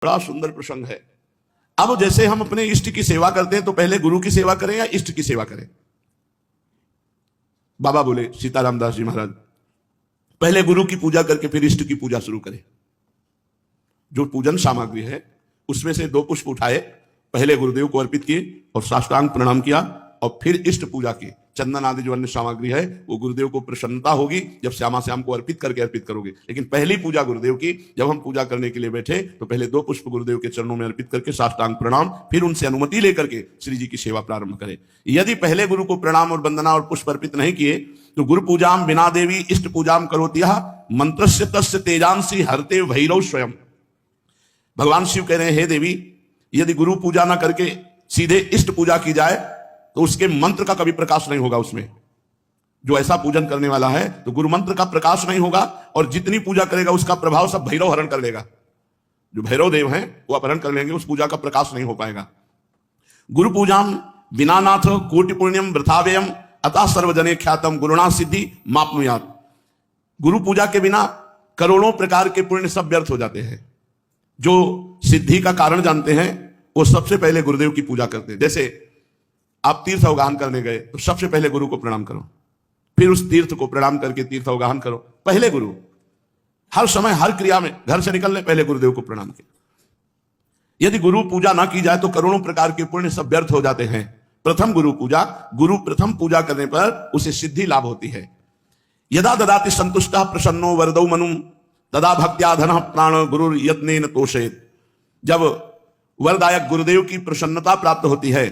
बड़ा सुंदर प्रसंग है। अब जैसे हम अपने इष्ट की सेवा करते हैं तो पहले गुरु की सेवा करें या इष्ट की सेवा करें? बाबा बोले, सीताराम दास जी महाराज, पहले गुरु की पूजा करके फिर इष्ट की पूजा शुरू करें। जो पूजन सामग्री है उसमें से 2 पुष्प उठाए, पहले गुरुदेव को अर्पित किए और साष्टांग प्रणाम किया और फिर इष्ट पूजा की। चंदन आदि जो अन्य सामग्री है वो गुरुदेव को प्रसन्नता होगी जब श्यामा श्याम को अर्पित करके अर्पित करोगे। लेकिन पहली पूजा गुरुदेव की, जब हम पूजा करने के लिए बैठे तो पहले 2 पुष्प गुरुदेव के चरणों में अर्पित करके साष्टांग प्रणाम, फिर उनसे अनुमति लेकर के श्री जी की सेवा प्रारंभ करें। यदि पहले गुरु को प्रणाम और वंदना और पुष्प अर्पित नहीं किए तो गुरु पूजाम बिना देवी इष्ट पूजाम करोतिया मंत्रस्य तस्य तेजांसी हरते भैरव स्वयं। भगवान शिव कह रहे हैं, हे देवी, यदि गुरु पूजा ना करके सीधे इष्ट पूजा की जाए तो उसके मंत्र का कभी प्रकाश नहीं होगा। उसमें जो ऐसा पूजन करने वाला है तो गुरु मंत्र का प्रकाश नहीं होगा और जितनी पूजा करेगा उसका प्रभाव सब भैरव हरण कर लेगा। जो भैरव देव हैं वो अपहरण कर लेंगे, उस पूजा का प्रकाश नहीं हो पाएगा। गुरु पूजाम बिना नाथ कोटि पुण्यम वृथाव्ययम अतः सर्वजने ख्यातम गुरुणा सिद्धि मापनुयात। गुरु पूजा के बिना करोड़ों प्रकार के पुण्य सब व्यर्थ हो जाते हैं। जो सिद्धि का कारण जानते हैं वो सबसे पहले गुरुदेव की पूजा करते हैं। जैसे आप तीर्थ अवगाहन करने गए तो सबसे पहले गुरु को प्रणाम करो, फिर उस तीर्थ को प्रणाम करके तीर्थ अवगाहन करो। पहले गुरु, हर समय हर क्रिया में, घर से निकलने पहले गुरुदेव को प्रणाम किया। यदि गुरु पूजा ना की जाए तो करोड़ों प्रकार के पुण्य सब व्यर्थ हो जाते हैं। प्रथम गुरु पूजा, गुरु प्रथम पूजा करने पर उसे सिद्धि लाभ होती है। यदा ददाति संतुष्टः प्रसन्नो वरदौ मनुम तदा भक्त्या धनः प्राण गुरु यत्नेन तोषेत। जब वरदायक गुरुदेव की प्रसन्नता प्राप्त होती है,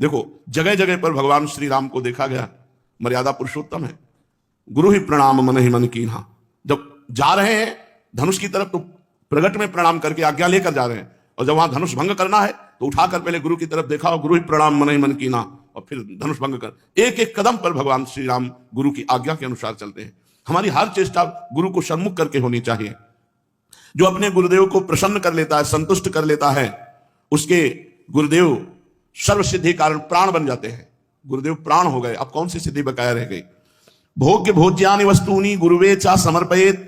देखो जगह जगह पर भगवान श्री राम को देखा गया, मर्यादा पुरुषोत्तम है। गुरु ही प्रणाम मन ही मन कीन्हा। जब जा रहे हैं धनुष की तरफ तो प्रगट में प्रणाम करके आज्ञा लेकर जा रहे हैं, और जब वहां धनुष भंग करना है तो उठाकर पहले गुरु की तरफ देखा और गुरु ही प्रणाम मन ही मन कीन्हा, और फिर धनुष भंग कर। एक एक कदम पर भगवान श्री राम गुरु की आज्ञा के अनुसार चलते हैं। हमारी हर चेष्टा गुरु को सन्मुख करके होनी चाहिए। जो अपने गुरुदेव को प्रसन्न कर लेता है, संतुष्ट कर लेता है, उसके गुरुदेव सर्व सिद्धि कारण प्राण बन जाते हैं। गुरुदेव प्राण हो गए, अब कौन सी सिद्धि बकाया रह गई? भोग्य भोज्यानि वस्तूनि गुरुवे चा समर्पयेत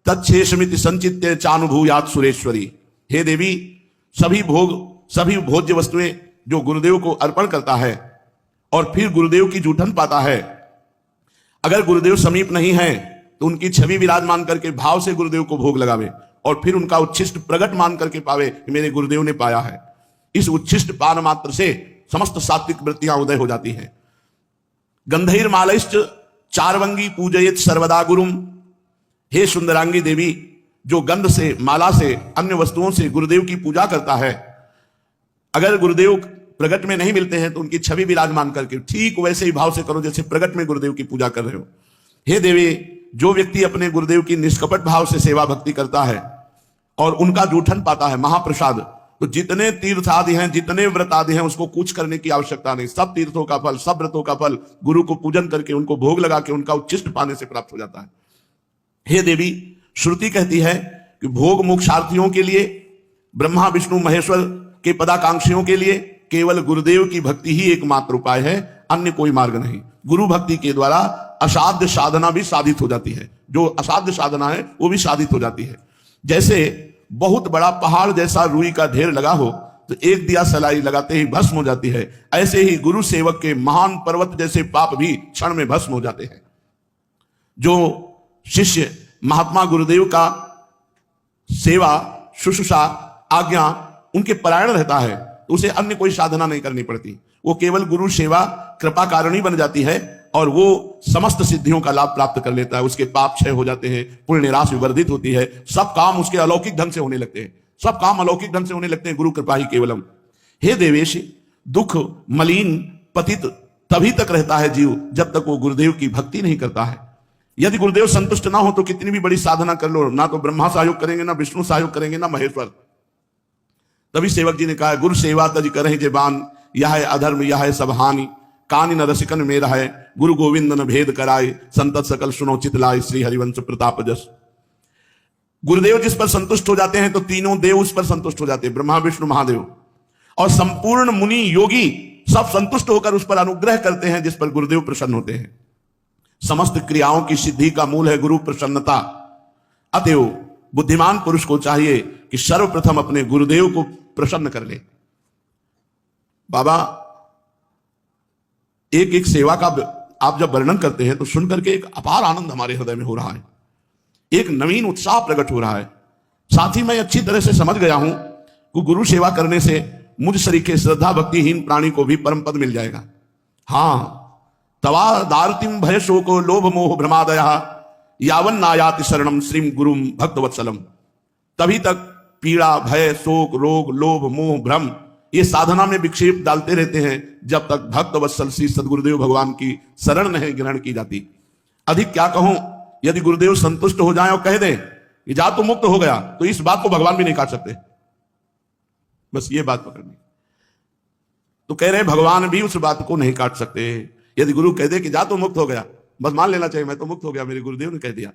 तच्छेषमिति संचित्य चानुभूयात सुरेश्वरी। हे देवी, सभी भोग, सभी भोज्य वस्तुएं जो गुरुदेव को अर्पण करता है और फिर गुरुदेव की जूठन पाता है, अगर गुरुदेव समीप नहीं है तो उनकी छवि विराजमान करके भाव से गुरुदेव को भोग लगावे और फिर उनका उच्छिष्ट प्रगट मान करके पावे कि मेरे गुरुदेव ने पाया है। इस उच्छिष्ट पान मात्र से समस्त सात्विक वृत्तियां उदय हो जाती हैं। गंधैर मालैश्च चारवंगी पूजयेत सर्वदा गुरुम। हे सुंदरांगी देवी, जो गंध से, माला से, अन्य वस्तुओं से गुरुदेव की पूजा करता है, अगर गुरुदेव प्रगट में नहीं मिलते हैं तो उनकी छवि विराजमान करके ठीक वैसे ही भाव से करो जैसे प्रगट में गुरुदेव की पूजा कर रहे हो। हे देवी, जो व्यक्ति अपने गुरुदेव की निष्कपट भाव से सेवा भक्ति करता है और उनका जूठन पाता है, महाप्रसाद, तो जितने तीर्थ आदि हैं, जितने व्रत आदि हैं, उसको कुछ करने की आवश्यकता नहीं। सब तीर्थों का फल, सब व्रतों का फल गुरु को पूजन करके, उनको भोग लगा के, उनका उच्छिष्ट पाने से प्राप्त हो जाता है। हे देवी, श्रुति कहती है कि भोग मोक्षार्थियों के लिए, ब्रह्मा विष्णु महेश्वर के पदाकांक्षियों के लिए केवल गुरुदेव की भक्ति ही एकमात्र उपाय है, अन्य कोई मार्ग नहीं। गुरु भक्ति के द्वारा असाध्य साधना भी साधित हो जाती है। जो असाध्य साधना है वो भी साधित हो जाती है। जैसे बहुत बड़ा पहाड़ जैसा रुई का ढेर लगा हो तो एक दिया सलाई लगाते ही भस्म हो जाती है, ऐसे ही गुरु सेवक के महान पर्वत जैसे पाप भी क्षण में भस्म हो जाते हैं। जो शिष्य महात्मा गुरुदेव का सेवा, शुश्रूषा, आज्ञा उनके परायण रहता है तो उसे अन्य कोई साधना नहीं करनी पड़ती। वो केवल गुरु सेवा कृपा कारणी बन जाती है और वो समस्त सिद्धियों का लाभ प्राप्त कर लेता है। उसके पाप क्षय हो जाते हैं, पुण्य राशि वर्धित होती है, सब काम उसके अलौकिक ढंग से होने लगते हैं। सब काम अलौकिक ढंग से होने लगते हैं, गुरु कृपा ही केवलम। हे देवेश, दुख मलिन पतित तभी तक रहता है जीव जब तक वो गुरुदेव की भक्ति नहीं करता है। यदि गुरुदेव संतुष्ट ना हो तो कितनी भी बड़ी साधना कर लो, ना तो ब्रह्मा सहयोग करेंगे, ना विष्णु सहयोग करेंगे, ना महेश्वर। तभी सेवक जी ने कहा, गुरु सेवा तज करहि जेबान, यह है अधर्म यह है सब हानि, कानि न रसिकन में रहे, गुरु गोविंद न भेद कराए, संतत सकल सुनो चित लाए, श्री हरिवंश प्रताप जस। गुरुदेव जिस पर संतुष्ट हो जाते हैं तो तीनों देव उस पर संतुष्ट हो जाते हैं, ब्रह्मा विष्णु महादेव, और संपूर्ण मुनि योगी सब संतुष्ट होकर उस पर अनुग्रह करते हैं जिस पर गुरुदेव प्रसन्न होते हैं। समस्त क्रियाओं की सिद्धि का मूल है गुरु प्रसन्नता। अतएव बुद्धिमान पुरुष को चाहिए कि सर्वप्रथम अपने गुरुदेव को प्रसन्न कर ले। बाबा एक एक सेवा का आप जब वर्णन करते हैं तो सुनकर के एक अपार आनंद हमारे हृदय में हो रहा है, एक नवीन उत्साह प्रकट हो रहा है। साथ ही मैं अच्छी तरह से समझ गया हूं कि गुरु सेवा करने से मुझ सरीखे श्रद्धा भक्तिहीन प्राणी को भी परम पद मिल जाएगा। हां, तवा दारतिम भय शोको लोभ मोह भ्रमादया यावन नायाति शरणम श्रीम गुरुम भक्तवत्सलम। तभी तक पीड़ा, भय, शोक, रोग, लोभ, मोह, भ्रम ये साधना में विक्षेप डालते रहते हैं जब तक भक्तवत्सल श्री सदगुरुदेव भगवान की शरण नहीं ग्रहण की जाती। अधिक क्या कहूं, यदि गुरुदेव संतुष्ट हो जाए और कह दें कि जा तो मुक्त हो गया, तो इस बात को भगवान भी नहीं काट सकते। बस ये बात पकड़नी। तो कह रहे भगवान भी उस बात को नहीं काट सकते। यदि गुरु कह दे कि जा तो मुक्त हो गया, बस मान लेना चाहिए मैं तो मुक्त हो गया, मेरे गुरुदेव ने कह दिया।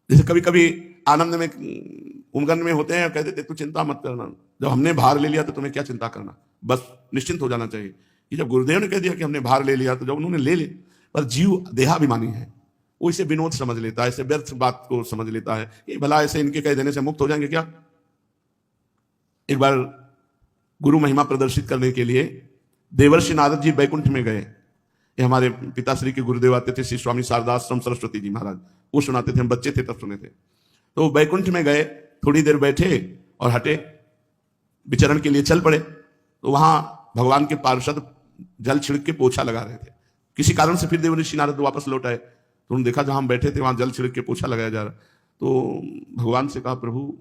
जैसे कभी कभी आनंद में उमगन में होते हैं, कह देते तू चिंता मत करना, जब हमने भार ले लिया तो तुम्हें क्या चिंता करना, बस निश्चिंत हो जाना चाहिए। कि जब गुरुदेव ने कह दिया कि हमने भार ले लिया, तो जब उन्होंने ले लिया, पर जीव देहाभिमानी है, वो इसे विनोद समझ लेता है, इसे व्यर्थ बात को समझ लेता है कि भला ऐसे इनके कह देने से मुक्त हो जाएंगे क्या। एक बार गुरु महिमा प्रदर्शित करने के लिए देवर्षि नारद जी बैकुंठ में गए। ये हमारे पिताश्री के गुरुदेव आते थे, श्री स्वामी शारदाश्रम सरस्वती जी महाराज, वो सुनाते थे, हम बच्चे थे तब सुने थे। तो बैकुंठ में गए, थोड़ी देर बैठे और हटे, विचरण के लिए चल पड़े। तो वहां भगवान के पार्षद जल छिड़क के पोछा लगा रहे थे। किसी कारण से फिर देवर्षि नारद वापस लौट आए, तो उन्होंने देखा जहां हम बैठे थे वहां जल छिड़क के पोछा लगाया जा रहा। तो भगवान से कहा, प्रभु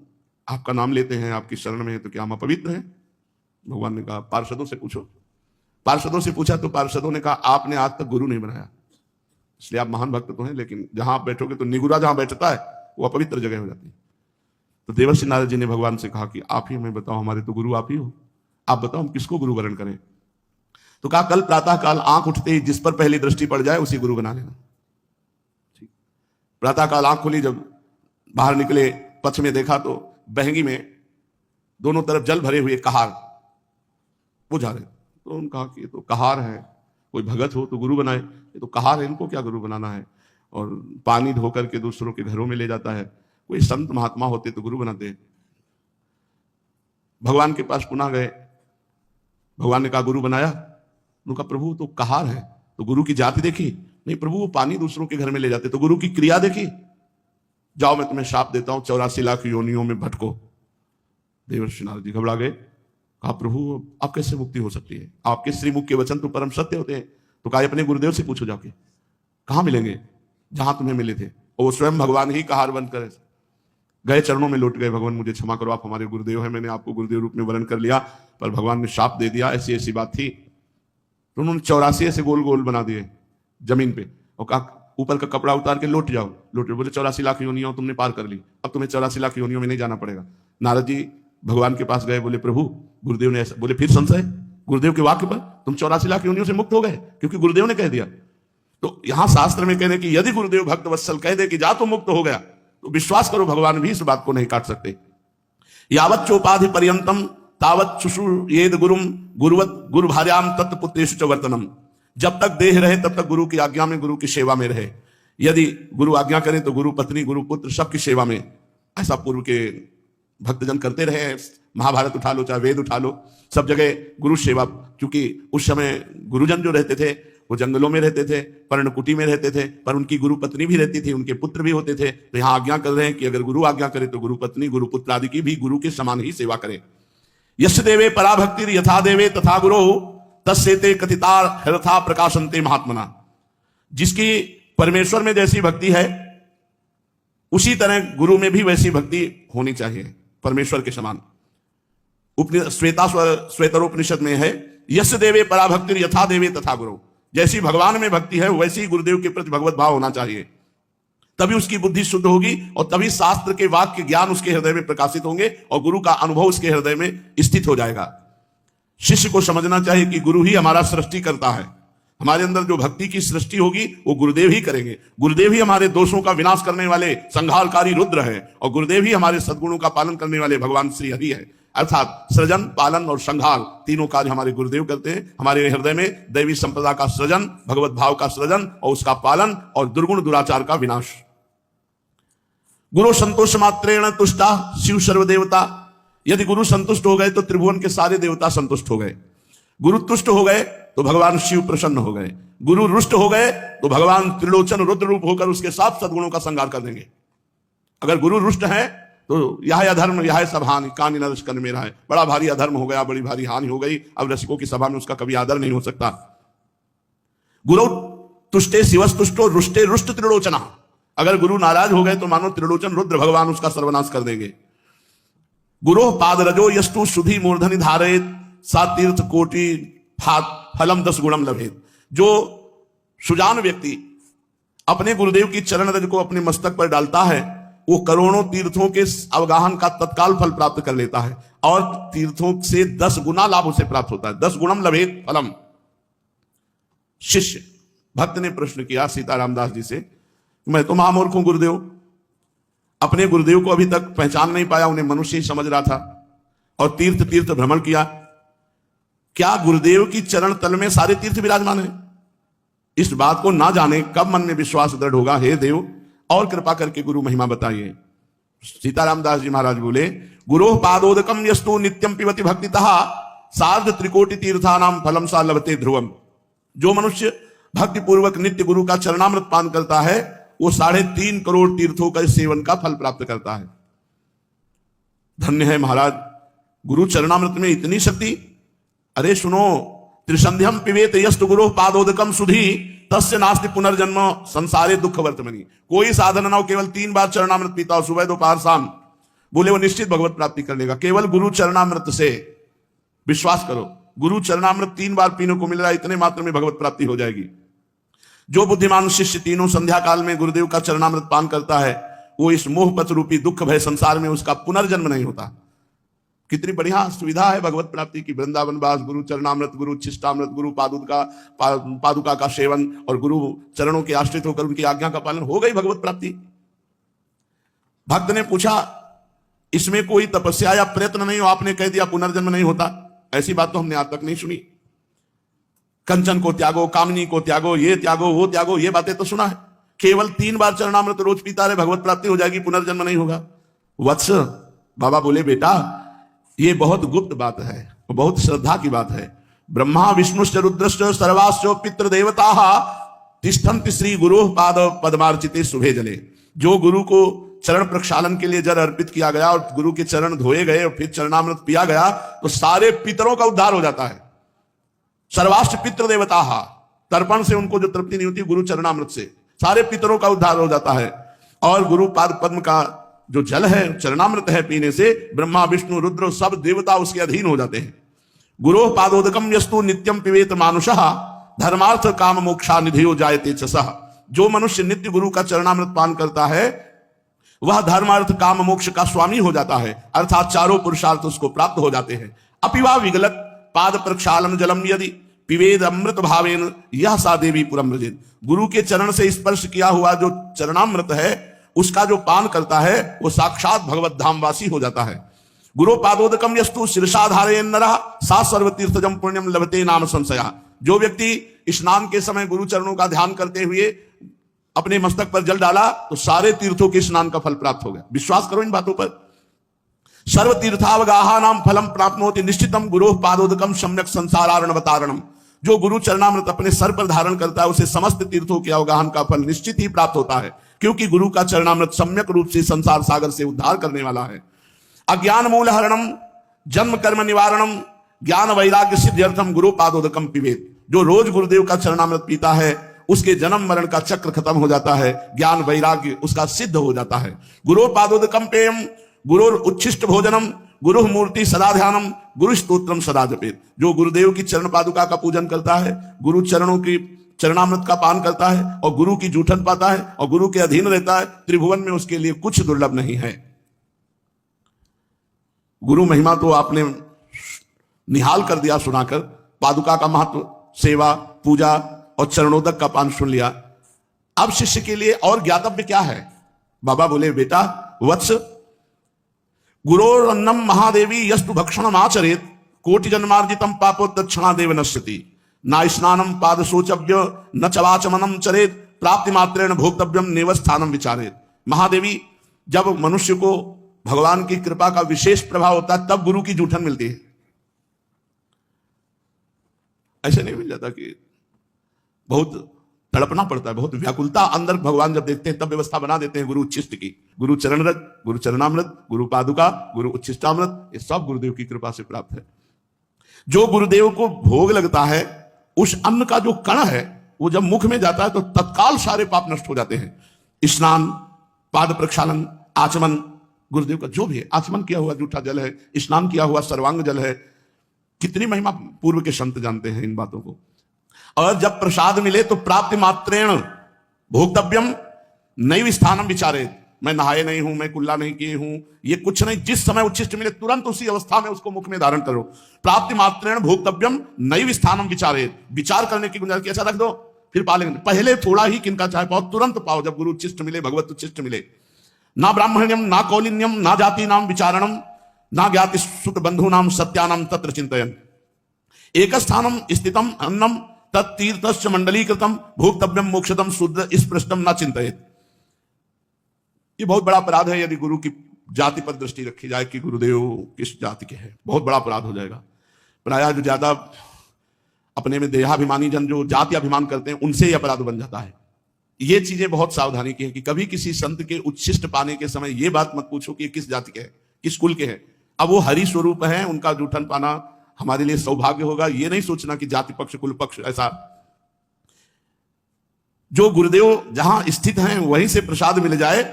आपका नाम लेते हैं, आपकी शरण में है, तो क्या हम अपवित्र हैं। भगवान ने कहा पार्षदों से पूछो। पार्षदों से पूछा तो पार्षदों ने कहा आपने आज तक गुरु नहीं बनाया, इसलिए आप महान भक्त तो हैं, लेकिन जहां आप बैठोगे तो निगुरा जहां बैठता है वो अपवित्र जगह हो जाती है। तो देवर्षि नारद जी ने भगवान से कहा कि आप ही हमें बताओ, हमारे तो गुरु आप ही हो, आप बताओ हम किसको गुरु वरण करें। तो कहा कल प्रातः काल आंख उठते ही जिस पर पहली दृष्टि पड़ जाए उसी गुरु बना लेना। प्रातः काल आंख खुली, जब बाहर निकले, पक्ष में देखा तो बहंगी में दोनों तरफ जल भरे हुए कहार बुझा रहे। तो उन्होंने कहा कि ये तो कहार है, कोई भगत हो तो गुरु बनाए, ये तो कहार है, इनको क्या गुरु बनाना है। और पानी धोकर के दूसरों के घरों में ले जाता है, कोई संत महात्मा होते तो गुरु बनाते। भगवान के पास पुनः गए, भगवान ने कहा गुरु बनाया। उन्होंने कहा प्रभु तो कहार है, तो गुरु की जाति देखी? नहीं प्रभु, वो पानी दूसरों के घर में ले जाते। तो गुरु की क्रिया देखी? जाओ मैं तुम्हें शाप देता हूं, 84 लाख योनियों में भटको। देवर्षि नारद जी घबरा गए, कहा प्रभु अब कैसे मुक्ति हो सकती है, आपके श्रीमुख के वचन तो परम सत्य होते हैं। तो कहा अपने गुरुदेव से पूछो जाके, कहां मिलेंगे? जहां तुम्हें मिले थे। और वो स्वयं भगवान ही कहार बन कर गए, चरणों में लौट गए, भगवान मुझे क्षमा करो, आप हमारे गुरुदेव हैं, मैंने आपको गुरुदेव रूप में वरण कर लिया, पर भगवान ने शाप दे दिया, ऐसी ऐसी बात थी। तो उन्होंने 84 ऐसे गोल गोल बना दिए जमीन पे, और कहा ऊपर का कपड़ा उतार के लौट जाओ। लौटे, बोले 84 लाख योनियों तुमने पार कर ली, अब तुम्हें 84 लाख योनियों में नहीं जाना पड़ेगा। नारद जी भगवान के पास गए, बोले प्रभु गुरुदेव ने ऐसा बोले, फिर संशय गुरुदेव के वाक्य पर, तुम 84 लाख योनियों से मुक्त हो गए क्योंकि गुरुदेव ने कह दिया। तो यहां शास्त्र में कहने की यदि गुरुदेव भक्त वत्सल कह दे कि जा तो मुक्त हो गया, तो विश्वास करो भगवान भी इस बात को नहीं काट सकते। यावत चोपाधि पर्यंतम तावत शुश्रूषेद गुरुम गुरुवत गुरु भार्याम तत्पुत्रेषु च वर्तनम। जब तक देह रहे तब तक गुरु की आज्ञा में, गुरु की सेवा में रहे। यदि गुरु आज्ञा करें तो गुरु पत्नी, गुरु पुत्र सबकी सेवा में। ऐसा पूर्व के भक्तजन करते रहे। महाभारत उठा लो, चाहे वेद उठा लो, सब जगह गुरु सेवा। क्योंकि उस समय गुरुजन जो रहते थे वो जंगलों में रहते थे, पर्णकुटी में रहते थे, पर उनकी गुरु पत्नी भी रहती थी, उनके पुत्र भी होते थे। तो यहाँ आज्ञा कर रहे हैं कि अगर गुरु आज्ञा करे तो गुरु पत्नी, गुरु पुत्र आदि की भी गुरु के समान ही सेवा करें। यश देवे पराभक्ति यथा देवे तथा गुरु तस्सेते कथिता हरथा प्रकाशनते महात्मना। जिसकी परमेश्वर में जैसी भक्ति है उसी तरह गुरु में भी वैसी भक्ति होनी चाहिए, परमेश्वर के समान। श्वेतरोपनिषद में है यश देवे पराभक्ति यथा देवे तथा गुरु। जैसी भगवान में भक्ति है वैसी ही गुरुदेव के प्रति भगवत भाव होना चाहिए, तभी उसकी बुद्धि शुद्ध होगी और तभी शास्त्र के वाक्य ज्ञान उसके हृदय में प्रकाशित होंगे और गुरु का अनुभव उसके हृदय में स्थित हो जाएगा। शिष्य को समझना चाहिए कि गुरु ही हमारा सृष्टि करता है। हमारे अंदर जो भक्ति की सृष्टि होगी वो गुरुदेव ही करेंगे। गुरुदेव ही हमारे दोषों का विनाश करने वाले संहारकारी रुद्र है और गुरुदेव ही हमारे सद्गुणों का पालन करने वाले भगवान श्री हरि है। अर्थात सृजन, पालन और संहार तीनों कार्य हमारे गुरुदेव करते हैं। हमारे हृदय में दैवी संपदा का सृजन, भगवत भाव का सृजन और उसका पालन और दुर्गुण दुराचार का विनाश। गुरु संतोष मात्रेण तुष्टा शिव सर्वदेवता। यदि गुरु संतुष्ट हो गए तो त्रिभुवन के सारे देवता संतुष्ट हो गए। गुरु तुष्ट हो गए तो भगवान शिव प्रसन्न हो गए। गुरु रुष्ट हो गए तो भगवान त्रिलोचन रुद्र रूप होकर उसके साथ सद्गुणों का संगार कर देंगे। अगर गुरु रुष्ट है तो यह अधर्म यह सब हानि कानी न रसकन मेरा है, बड़ा भारी अधर्म हो गया, बड़ी भारी हानि हो गई। अब रसिकों की सभा में उसका कभी आदर नहीं हो सकता। गुरु तुष्टे शिवस्तुष्टो रुष्टे रुष्ट त्रिलोचना। अगर गुरु नाराज हो गए तो मानो त्रिलोचन रुद्र भगवान उसका सर्वनाश कर देंगे। गुरु पादरजो यस्तु सुधी मूर्धनि धारेत सा तीर्थ कोटि फलम 10 गुणम लभेत। जो सुजान व्यक्ति अपने गुरुदेव की चरण रज को अपने मस्तक पर डालता है वो करोड़ों तीर्थों के अवगाहन का तत्काल फल प्राप्त कर लेता है और तीर्थों से 10 गुना लाभ उसे प्राप्त होता है। 10 गुणम लभेत फलम। शिष्य भक्त ने प्रश्न किया सीताराम दास जी से, मैं तो महामूर्ख हूं गुरुदेव, अपने गुरुदेव को अभी तक पहचान नहीं पाया, उन्हें मनुष्य ही समझ रहा था और तीर्थ तीर्थ भ्रमण किया। क्या गुरुदेव की चरण तल में सारे तीर्थ विराजमान है? इस बात को ना जाने कब मन में विश्वास दृढ़ होगा? हे देव और कृपा करके गुरु महिमा बताइए। सीताराम दास जी महाराज बोले, गुरो पादोदकम यस्तु नित्यम पिबति भक्तितः सार्ध त्रिकोटि तीर्थानाम फलम सा लभते ध्रुवम। जो मनुष्य भक्ति पूर्वक नित्य गुरु का चरणामृत पान करता है वो 3.5 करोड़ तीर्थों का सेवन का फल प्राप्त करता है। धन्य है महाराज, गुरु चरणामृत में इतनी शक्ति। अरे सुनो, त्रिसंध्यम पिबेत यस्तु गुरु पादोदकम सुधी तस्य नास्ति पुनर्जन्म संसारे दुख वर्तमनी। कोई साधन ना हो, केवल 3 बार चरणामृत पीता हो, सुबह दोपहर शाम, बोले वो निश्चित भगवत प्राप्ति कर लेगा। केवल गुरु चरणामृत से, विश्वास करो, गुरु चरणामृत 3 बार पीने को मिल रहा है, इतने मात्र में भगवत प्राप्ति हो जाएगी। जो बुद्धिमान शिष्य तीनों संध्या काल में गुरुदेव का चरणामृत पान करता है वो इस मोहपत रूपी दुख भय संसार में उसका पुनर्जन्म नहीं होता। कितनी बढ़िया सुविधा है भगवत प्राप्ति की। वृंदावन वास, गुरु चरणामृत, गुरु छिष्टामृत, गुरु पादुका का सेवन और गुरु चरणों के आश्रित होकर उनकी आज्ञा का पालन, हो गई भगवत प्राप्ति। भक्त ने पूछा, इसमें कोई तपस्या या प्रयत्न नहीं हो? आपने कह दिया पुनर्जन्म नहीं होता। ऐसी बात तो हमने आज तक नहीं सुनी। कंचन को त्यागो, कामनी को त्यागो, ये त्यागो वो त्यागो, ये बातें तो सुना है। केवल 3 बार चरणामृत रोज पीता रहे, भगवत प्राप्ति हो जाएगी, पुनर्जन्म नहीं होगा। वत्स, बाबा बोले, बेटा ये बहुत गुप्त बात है, बहुत श्रद्धा की बात है। ब्रह्मा विष्णुश्च रुद्रश्च सर्वाश्च पितृ देवता तिष्ठन्ति श्री गुरु पाद पद्मार्चिते शुभे जले। जो गुरु को चरण प्रक्षालन के लिए जल अर्पित किया गया और गुरु के चरण धोए गए और फिर चरणामृत पिया गया तो सारे पितरों का उद्धार हो जाता है। सर्वाश्च पितृ देवता, तर्पण से उनको जो तृप्ति नहीं होती, गुरु चरणामृत से सारे पितरों का उद्धार हो जाता है। और गुरु पाद पद्म का जो जल है, चरणामृत है, पीने से ब्रह्मा विष्णु रुद्र सब देवता उसके अधीन हो जाते हैं। गुरु पादोदकम यस्तु नित्यम पिबेत मानुषः धर्मार्थ काम मोक्षा निधियो जायते चसः। जो मनुष्य नित्य गुरु का चरणामृत पान करता है वह धर्मार्थ काम मोक्ष का स्वामी हो जाता है, अर्थात चारों पुरुषार्थ उसको प्राप्त हो जाते हैं। अपिवा विगलत पाद प्रक्षालन जलम यदि पिबेद अमृत भावेन यह सा देवी पुरम रजित। गुरु के चरण से स्पर्श किया हुआ जो चरणामृत है उसका जो पान करता है वो साक्षात भगवत धामवासी हो जाता है। गुरु पादोदकम यस्तु शीर्षाधारयन् नरः सा सर्वतीर्थजम पुण्यम लभते नाम संशया। जो व्यक्ति स्नान के समय गुरु चरणों का ध्यान करते हुए अपने मस्तक पर जल डाला तो सारे तीर्थों के स्नान का फल प्राप्त हो गया। विश्वास करो इन बातों पर। सर्व तीर्थावगाहा नाम फलम प्राप्नोति निश्चितम गुरु पादोदकम सम्यक संसारारणवतारणम। जो गुरु चरणामृत अपने सर पर धारण करता है उसे समस्त तीर्थों के अवगाहन का फल निश्चित ही प्राप्त होता है, क्योंकि गुरु का चरणामृत सम्यक रूप से संसार सागर से उद्धार करने वाला है। अज्ञान मूल हरणम जन्म कर्म निवारणम ज्ञान वैराग्य सिद्ध्यर्थम गुरु पादोदकम पिबेत। जो रोज गुरुदेव का चरणामृत पीता है उसके जन्म मरण का चक्र खत्म हो जाता है, ज्ञान वैराग्य उसका सिद्ध हो जाता है। गुरु पादोदकम पेयम गुरु उच्छिष्ट भोजनम गुरु मूर्ति सदा ध्यानम गुरु स्तोत्रम सदा जपेत। जो गुरुदेव की चरण पादुका का पूजन करता है, गुरु चरणों की चरणामृत का पान करता है और गुरु की जूठन पाता है और गुरु के अधीन रहता है, त्रिभुवन में उसके लिए कुछ दुर्लभ नहीं है। गुरु महिमा तो आपने निहाल कर दिया सुनाकर। पादुका का महत्व, सेवा, पूजा और चरणोदक का पान सुन लिया। अब शिष्य के लिए और ज्ञातव्य क्या है? बाबा बोले, बेटा वत्स, गुरोरन्नम महादेवी यस्तु भक्षणम आचरेत कोटि जन्मार्जितम पापो दक्षिणा देव नश्यति। न स्नानम पाद शोचव्य न चवाचमनम चरेत प्राप्ति मात्रेण भोक्तव्यम नेवस्थानम विचारेत। महादेवी जब मनुष्य को भगवान की कृपा का विशेष प्रभाव होता है तब गुरु की जूठन मिलती है। ऐसे नहीं मिल जाता कि बहुत तड़पना पड़ता है, बहुत व्याकुलता अंदर भगवान जब देखते हैं तब व्यवस्था बना देते हैं गुरु उच्छिष्ट की। गुरु चरणरज, गुरु चरणामृत, गुरु पादुका, गुरु उच्छिष्टामृत, ये सब गुरुदेव की कृपा से प्राप्त है। जो गुरुदेव को भोग लगता है उस अन्न का जो कण है वो जब मुख में जाता है तो तत्काल सारे पाप नष्ट हो जाते हैं। स्नान, पाद प्रक्षालन, आचमन, गुरुदेव का जो भी है, आचमन किया हुआ जूठा जल है, स्नान किया हुआ सर्वांग जल है, कितनी महिमा पूर्व के संत जानते हैं इन बातों को। और जब प्रसाद मिले तो प्राप्ति मात्रेण भोक्तव्यम नैव स्थानम विचारे, मैं नहाए नहीं हूं, मैं कुल्ला नहीं किए हूं, ये कुछ नहीं, जिस समय उच्छिष्ट मिले तुरंत उसी अवस्था में उसको मुख में धारण करो। प्राप्ति मात्रेण भोक्तव्यम नैव स्थानम विचारे, विचार करने की गुंजाइश, ऐसा रख दो फिर पा लेंगे, पहले थोड़ा ही किनका चाहे पाओ, तुरंत पाओ जब गुरु उच्छिष्ट मिले, भगवत उच्छिष्ट मिले। ना ब्राह्मण्यम, ना कौलिन्यम, ना जाति नाम विचारणम, ना ज्ञाति सुत बंधु नाम सत्यानाम तत्र चिंतयन, एक स्थानम स्थितम अन्नम तत्तीर्थस्य मंडलीकृतम भोक्तव्यम मोक्षतम शुद्ध स्पृष्टम न चिंतयेत। ये बहुत बड़ा अपराध है यदि गुरु की जाति पर दृष्टि रखी जाए कि गुरुदेव किस जाति के हैं, बहुत बड़ा अपराध हो जाएगा। प्रायः जो ज्यादा अपने में देहाभिमानी जन जो जाति अभिमान करते हैं उनसे ही अपराध बन जाता है। ये चीजें बहुत सावधानी की है कि कभी किसी संत के उच्छिष्ट पाने के समय ये बात मत पूछो कि ये किस जाति के हैं, किस कुल के हैं। अब वो हरि स्वरूप हैं, उनका जूठन पाना हमारे लिए सौभाग्य होगा, ये नहीं सोचना कि जाति पक्ष कुल पक्ष ऐसा। जो गुरुदेव जहां स्थित हैं वहीं से प्रसाद मिल जाए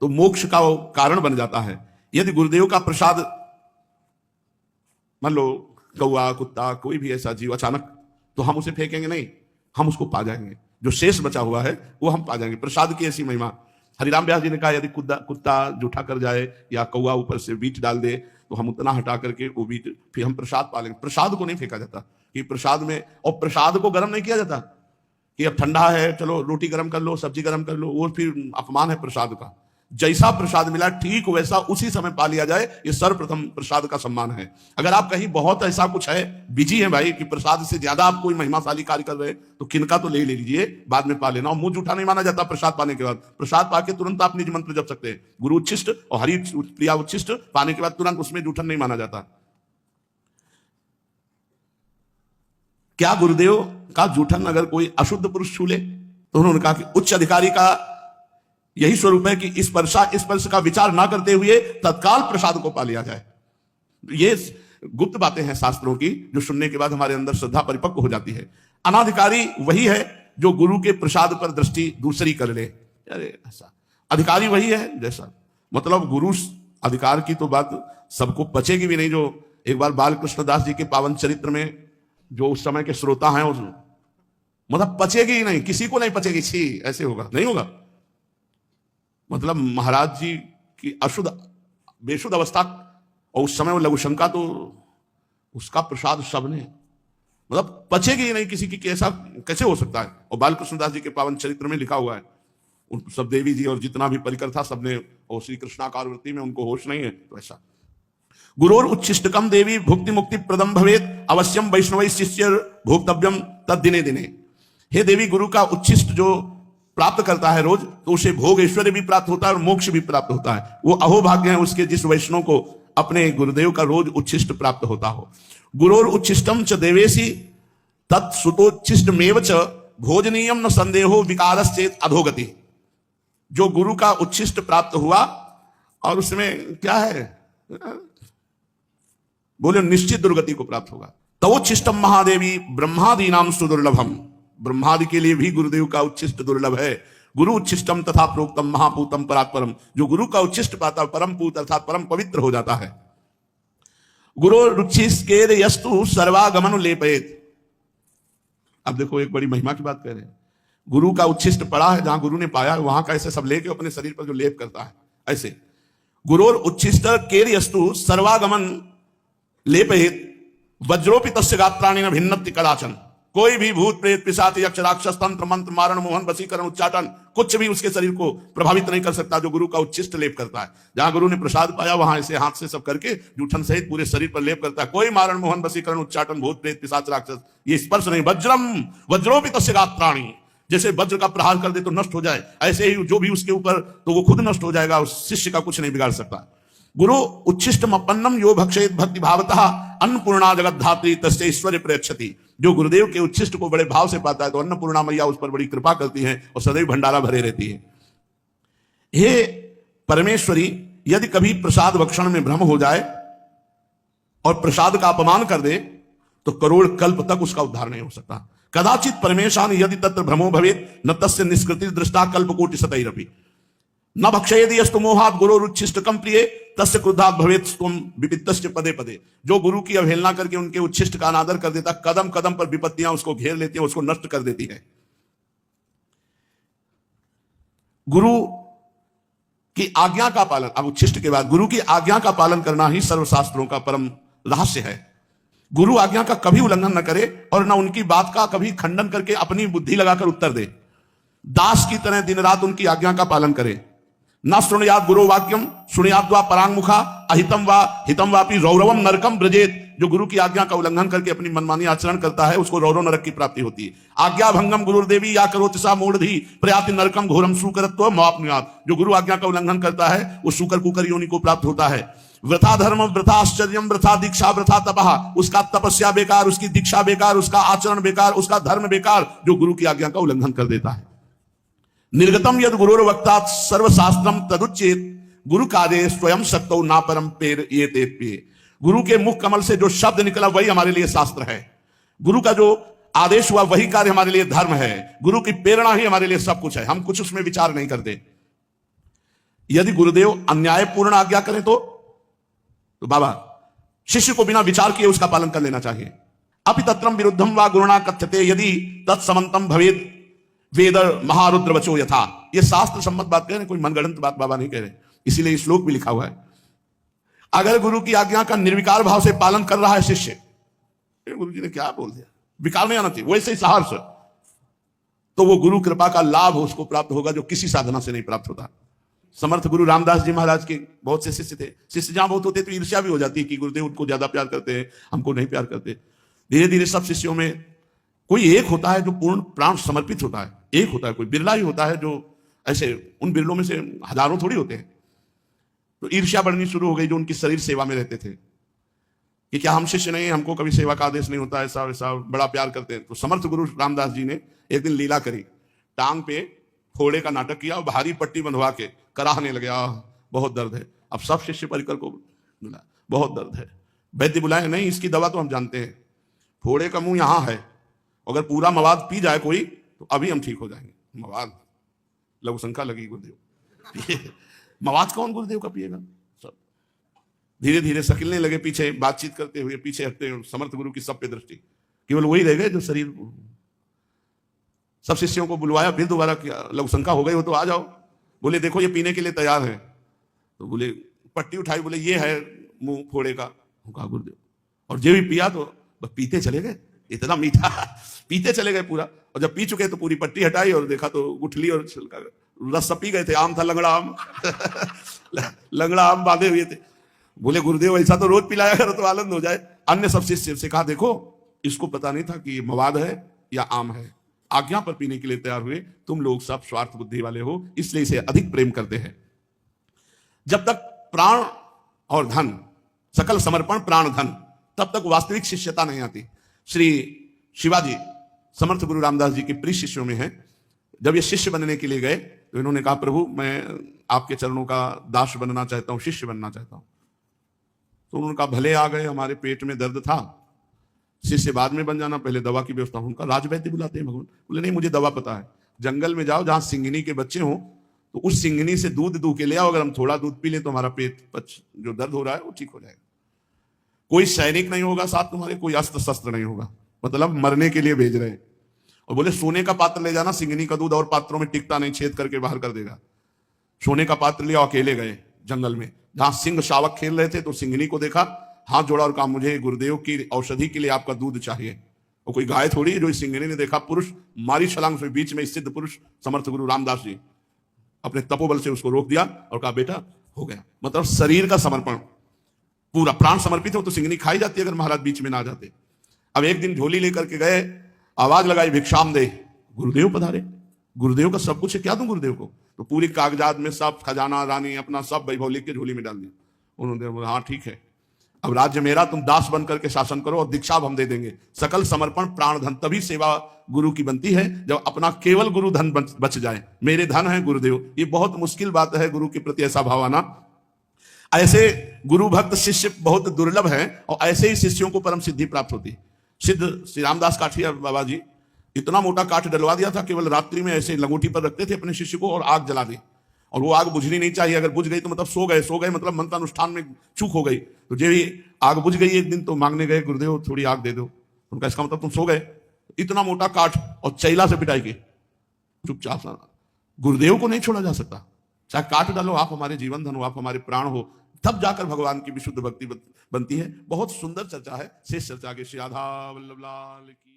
तो मोक्ष का वो कारण बन जाता है। यदि गुरुदेव का प्रसाद मान लो कौआ, कुत्ता, कोई भी ऐसा जीव अचानक, तो हम उसे फेंकेंगे नहीं, हम उसको पा जाएंगे, जो शेष बचा हुआ है वो हम पा जाएंगे। प्रसाद की ऐसी महिमा। हरिराम व्यास जी ने कहा यदि कुत्ता जूठा कर जाए या कौआ ऊपर से बीट डाल दे तो हम उतना हटा करके वो बीट फिर हम प्रसाद पा लेंगे। प्रसाद को नहीं फेंका जाता कि प्रसाद में, और प्रसाद को गर्म नहीं किया जाता कि अब ठंडा है चलो रोटी गर्म कर लो, सब्जी गर्म कर लो, वो फिर अपमान है प्रसाद का। जैसा प्रसाद मिला ठीक वैसा उसी समय पा लिया जाए, ये सर्वप्रथम प्रसाद का सम्मान है। अगर आप कहीं बहुत ऐसा कुछ है, बिजी है भाई कि प्रसाद से ज्यादा आप कोई महिमाशाली कार्य कर रहे हैं तो किनका तो ले लीजिए, बाद में पा लेना। और मुंह जूठा नहीं माना जाता प्रसाद पाने के बाद। प्रसाद पाके तुरंत आप निज मंत्र जप सकते हैं। गुरु उच्छिष्ट और हरि प्रिया उच्छिष्ट पाने के बाद तुरंत उसमें जूठन नहीं माना जाता। क्या गुरुदेव का जूठन अगर कोई अशुद्ध पुरुष छू ले तो उन्होंने कहा कि उच्च अधिकारी का यही स्वरूप है कि इस स्पर्श का विचार ना करते हुए तत्काल प्रसाद को पा लिया जाए। ये गुप्त बातें हैं शास्त्रों की जो सुनने के बाद हमारे अंदर श्रद्धा परिपक्व हो जाती है। अनाधिकारी वही है जो गुरु के प्रसाद पर दृष्टि दूसरी कर ले। अरे ऐसा अधिकारी वही है जैसा, मतलब गुरु अधिकार की तो बात सबको पचेगी भी नहीं। जो एक बार बाल कृष्णदास जी के पावन चरित्र में जो उस समय के श्रोता हैं उस मतलब पचेगी ही नहीं, किसी को नहीं पचेगी, छी ऐसे होगा, नहीं होगा। मतलब महाराज जी की अशुद्ध बेशुद्ध अवस्था और उस समय वो लघुशंका, तो उसका प्रसाद सबने मतलब पचेगी ही नहीं किसी की, ऐसा कैसे हो सकता है। और बालकृष्णदास जी के पावन चरित्र में लिखा हुआ है, उन सब देवी जी और जितना भी परिकर था सबने, और श्री कृष्णाकार वृत्ति में उनको होश नहीं है। तो ऐसा गुरोर उच्छिष्टकम देवी भुक्ति मुक्ति प्रदम भवेत अवश्यम वैष्णव शिष्य भोक्तव्यम तद दिने दिने। हे देवी, गुरु का उच्छिष्ट जो प्राप्त करता है रोज तो उसे भोग ऐश्वर्य भी प्राप्त होता है और मोक्ष भी प्राप्त होता है। वो अहोभाग्य है उसके जिस वैष्णव को अपने गुरुदेव का रोज उच्छिष्ट प्राप्त होता हो। गुरोर उच्छिष्टम च देवेशी तत्सुतोच्छिष्टमेव च भोजनीयम न संदेहो विकारश्चेत अधोगति। जो गुरु का उच्छिष्ट प्राप्त हुआ और उसमें क्या है, बोले निश्चित दुर्गति को प्राप्त होगा। तवोच्छिष्टम महादेवी ब्रह्मादि नाम सुदुर्लभम। ब्रह्मादि के लिए भी गुरुदेव का उच्छिष्ट दुर्लभ है। गुरु उच्छिष्टम तथा प्रोक्तम महापूतम परात्परम। जो गुरु का उच्छिष्ट पाता परम पूत अर्थात परम पवित्र हो जाता है। गुरु रुचिस्केर यस्तु सर्वागमन लेपेत। अब देखो एक बड़ी महिमा की बात कह रहे हैं। गुरु का उच्छिष्ट पड़ा है, जहां गुरु ने पाया वहां का ऐसे सब लेके अपने शरीर पर जो लेप करता है ऐसे। गुरोर उच्छिष्ट केर यस्तु सर्वागमन लेपेत वज्रोपित गात्राणी न भिन्नति कदाचन। कोई भी भूत प्रेत पिशाच यक्ष राक्षस तंत्र मंत्र मारण मोहन वशीकरण उच्चाटन कुछ भी उसके शरीर को प्रभावित नहीं कर सकता जो गुरु का उच्छिष्ट लेप करता है। जहां गुरु ने प्रसाद पाया वहां ऐसे हाथ से सब करके जूठन सहित पूरे शरीर पर लेप करता है। कोई मारण मोहन वशीकरण उच्चाटन भूत प्रेत पिशाच राक्षस ये स्पर्श नहीं। वज्रम वज्रोपित गात्राणी, जैसे वज्र का प्रहार कर दे तो नष्ट हो जाए, ऐसे ही जो भी उसके ऊपर तो वो खुद नष्ट हो जाएगा, उस शिष्य का कुछ नहीं बिगाड़ सकता। गुरु उच्छिष्टम अपन्नम यो भक्षेत भक्ति भावतः अन्नपूर्णा जगत धात्री तस्य ऐश्वर्य प्रयच्छति। जो गुरुदेव के उच्छिष्ट को बड़े भाव से पाता है तो अन्नपूर्णा मैया उस पर बड़ी कृपा करती है और सदैव भंडारा भरे रहती है। हे परमेश्वरी, यदि कभी प्रसाद भक्षण में भ्रम हो जाए और प्रसाद का अपमान कर दे तो करोड़ कल्प तक उसका उद्धार नहीं हो सकता। कदाचित परमेशान यदि तत्र भ्रमो भवेत न तस्य निष्कृति दृष्टा कल्पकोटि सतैरपि न भक्षयेदि यस्तु मोहात् गुरोरुच्छिष्टकं प्रिये तस्य क्रुद्धात् भवेत् त्वं विपित्तस्य पदे पदे। जो गुरु की अवहेलना करके उनके उच्छिष्ट का अनादर कर देता, कदम कदम पर विपत्तियां उसको घेर लेती हैं, उसको नष्ट कर देती है। गुरु की आज्ञा का पालन, अब उच्छिष्ट के बाद गुरु की आज्ञा का पालन करना ही सर्वशास्त्रों का परम रहस्य है। गुरु आज्ञा का कभी उल्लंघन न करे और न उनकी बात का कभी खंडन करके अपनी बुद्धि लगाकर उत्तर दे। दास की तरह दिन रात उनकी आज्ञा का पालन करे। न शृणुयात् गुरो वाक्यम शृणुयात् वा परांगमुखा अहितम वा हितम वापि रौरवम नरकम ब्रजेत। जो गुरु की आज्ञा का उल्लंघन करके अपनी मनमानी आचरण करता है उसको रौरव नरक की प्राप्ति होती है। आज्ञा भंगम गुरुदेवी या करोति सा मूढ़धि प्रयाति नरकम घोरम सुकरत्व मापनुयात्। जो गुरु आज्ञा का उल्लंघन करता है वो सुकर कुकर योनि को प्राप्त होता है। वृथा धर्म वृथा आश्चर्यम वृथा दीक्षा वृथा तपः। उसका तपस्या बेकार, उसकी दीक्षा बेकार, उसका आचरण बेकार, उसका धर्म बेकार जो गुरु की आज्ञा का उल्लंघन कर देता है। निर्गतम यद गुरुर्वक्ता सर्वशास्त्रम तदुच्चेत गुरु कार्य स्वयं शक्तौ ना परम पेर ये तेप्ये। गुरु के मुख कमल से जो शब्द निकला वही हमारे लिए शास्त्र है। गुरु का जो आदेश हुआ वही कार्य हमारे लिए धर्म है। गुरु की प्रेरणा ही हमारे लिए सब कुछ है, हम कुछ उसमें विचार नहीं करते। यदि गुरुदेव अन्यायपूर्ण आज्ञा करें तो बाबा शिष्य को बिना विचार किए उसका पालन कर लेना चाहिए। अपि तत्रम विरुद्धम वा गुरुणा कथ्यते यदि तत्समंतम भवेद वेद महारुद्र वचो यथा। ये शास्त्र सम्मत बात कह रहे हैं, कोई मनगढ़ंत बात बाबा नहीं कह रहे। इसीलिए श्लोक भी लिखा हुआ है। अगर गुरु की आज्ञा का निर्विकार भाव से पालन कर रहा है शिष्य, गुरु जी ने क्या बोल दिया, विकार नहीं आना चाहिए, वैसे ही सहर्ष, तो वो गुरु कृपा का लाभ उसको प्राप्त होगा जो किसी साधना से नहीं प्राप्त होता। समर्थ गुरु रामदास जी महाराज के बहुत से शिष्य थे। शिष्य जहां बहुत होते तो ईर्ष्या भी हो जाती है कि गुरुदेव उनको ज्यादा प्यार करते हैं, हमको नहीं प्यार करते। धीरे धीरे सब शिष्यों में कोई एक होता है जो पूर्ण प्राण समर्पित होता है, एक होता है, कोई बिरला ही होता है जो ऐसे, उन बिरलों में से हजारों थोड़ी होते हैं। तो ईर्ष्या बढ़नी शुरू हो गई जो उनकी शरीर सेवा में रहते थे कि क्या हम शिष्य नहीं, हमको कभी सेवा का आदेश नहीं होता, ऐसा वैसा, बड़ा प्यार करते हैं। तो समर्थ गुरु रामदास जी ने एक दिन लीला करी, टांग पे फोड़े का नाटक किया और भारी पट्टी बंधवा के कराहने लगे, बहुत दर्द है। अब सब शिष्य परिकर को बुला, बहुत दर्द है, वैद्य बुलाए, नहीं इसकी दवा तो हम जानते हैं, फोड़े का मुंह यहाँ है, अगर पूरा मवाद पी जाए कोई तो अभी हम ठीक हो जाएंगे। मवाद लघु शंका लगी गुरुदेव, मवाद कौन गुरुदेव का पिएगा। सब धीरे धीरे सकिलने लगे, पीछे बातचीत करते हुए पीछे हटते हुए। समर्थ गुरु की सब पे दृष्टि, केवल वही रह गए जो शरीर। सब शिष्यों को बुलवाया, फिर दोबारा किया, लघु शंका हो गई हो तो आ जाओ। बोले देखो ये पीने के लिए तैयार है। तो बोले पट्टी उठाई, बोले ये है मुंह फोड़े का। कहा गुरुदेव, और जो भी पिया तो बस पीते चले गए, इतना मीठा पीते चले गए पूरा। और जब पी चुके तो पूरी पट्टी हटाई और देखा तो गुठली और छिलका रस सब पी गए थे। आम था, लंगड़ा आम लंगड़ा आम बांधे हुए थे। बोले गुरुदेव ऐसा तो रोज पिलाया करो तो आनंद हो जाए। अन्य सब शिष्य से कहा देखो इसको पता नहीं था कि ये मवाद है या आम है, आज्ञा पर पीने के लिए तैयार हुए। तुम लोग सब स्वार्थ बुद्धि वाले हो, इसलिए इसे अधिक प्रेम करते हैं। जब तक प्राण और धन, सकल समर्पण प्राण धन, तब तक वास्तविक शिष्यता नहीं आती। श्री शिवाजी समर्थ गुरु रामदास जी के प्रिय शिष्यों में हैं। जब ये शिष्य बनने के लिए गए तो इन्होंने कहा प्रभु मैं आपके चरणों का दास बनना चाहता हूं, शिष्य बनना चाहता हूं। तो उन्होंने कहा भले आ गए, हमारे पेट में दर्द था, शिष्य बाद में बन जाना, पहले दवा की व्यवस्था। उनका राजवैद्य बुलाते हैं भगवान। बोले नहीं मुझे दवा पता है, जंगल में जाओ जहां सिंगनी के बच्चे हों तो उस सिंगनी से दूध दूह के ले आओ, अगर हम थोड़ा दूध पी लें तो हमारा पेट जो दर्द हो रहा है वो ठीक हो जाएगा। कोई सैनिक नहीं होगा साथ तुम्हारे, कोई अस्त्र शस्त्र नहीं होगा, मतलब मरने के लिए भेज रहे हैं। और बोले सोने का पात्र ले जाना, सिंगनी का दूध और पात्रों में टिकता नहीं, छेद करके बाहर कर देगा। सोने का पात्र लिया, अकेले गए जंगल में जहां सिंह शावक खेल रहे थे। तो सिंगनी को देखा, हाथ जोड़ा और कहा मुझे गुरुदेव की औषधि के लिए आपका दूध चाहिए। और कोई गाय थोड़ी जो इस सिंगनी ने देखा, पुरुष मारी छलांग से, बीच में सिद्ध पुरुष समर्थ गुरु रामदास जी अपने तपोबल से उसको रोक दिया और कहा बेटा हो गया। मतलब शरीर का समर्पण, पूरा प्राण समर्पित हो तो सिंगनी खाई जाती है अगर महाराज बीच में ना जाते। अब एक दिन झोली लेकर के गए, आवाज लगाई भिक्षाम दे, गुरुदेव पधारे। गुरुदेव का सब कुछ है, क्या दूं गुरुदेव को? तो पूरी कागजात में सब खजाना रानी अपना सब वैभव लिख के झोली में डाल दिया। उन्होंने बोला हाँ ठीक है, अब राज्य मेरा, तुम दास बन करके शासन करो और दीक्षा अब हम दे देंगे। सकल समर्पण प्राण धन, तभी सेवा गुरु की बनती है जब अपना केवल गुरु धन बच जाए। मेरे धन है गुरुदेव, ये बहुत मुश्किल बात है गुरु के प्रति ऐसा भाव आना। ऐसे गुरु भक्त शिष्य बहुत दुर्लभ है और ऐसे ही शिष्यों को परम सिद्धि प्राप्त होती है। सिद्ध श्री रामदास काठिया बाबा जी इतना मोटा काठ डलवा दिया था, केवल रात्रि में ऐसे लंगोटी पर रखते थे अपने शिष्य को और आग जला दी, और वो आग बुझनी नहीं चाहिए, अगर बुझ गई तो मतलब सो गए मतलब मंत्रानुष्ठान में चूक हो गई। तो जब ही आग बुझ गई एक दिन तो मांगने गए, गुरुदेव थोड़ी आग दे दो। उनका इसका मतलब तुम सो गए, इतना मोटा काठ और चैला से पिटाई की, चुपचाप। गुरुदेव को नहीं छोड़ा जा सकता, चाहे काट डालो, आप हमारे जीवन धन हो, आप हमारे प्राण हो, तब जाकर भगवान की विशुद्ध भक्ति बनती है। बहुत सुंदर चर्चा है, शेष चर्चा के श्री राधा वल्लभ लाल की।